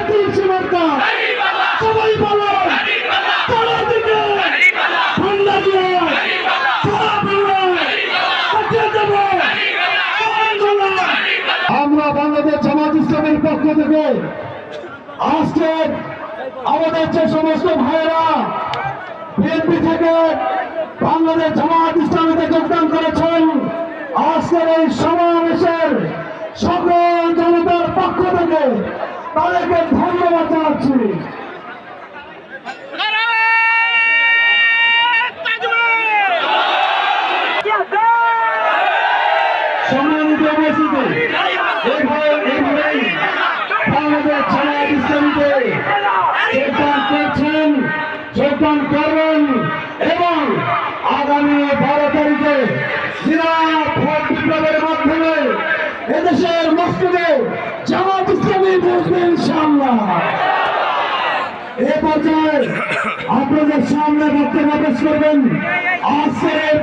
তুলসী মার্কা সবাই বলো চারদিকে ঠান্ডা দিয়ে আমরা বাংলাদেশ জামাত ইসলামের পক্ষ থেকে আজকে আমাদের যে সমস্ত ভাইয়েরা বিএনপি থেকে বাংলাদেশ জামাত ইসলামীতে যোগদান করেছেন, আজকের এই সমাবেশের সকল জনতার পক্ষ থেকে তাদেরকে ধন্যবাদ জানাচ্ছি। সম্মানিত উপস্থিতি, এইভাবেই বাংলাদেশ জামাত ইসলামীতে যোগদান করছেন, যোগদান করবেন এবং আগামী 12 তারিখে ভোট বিপ্লবের মাধ্যমে এদেশের মসজিদে জামাত ইসলামী বসবে ইনশাআল্লাহ। এ পর্যায়ে আপনাদের সামনে বক্তব্য পেশ করবেন আজকের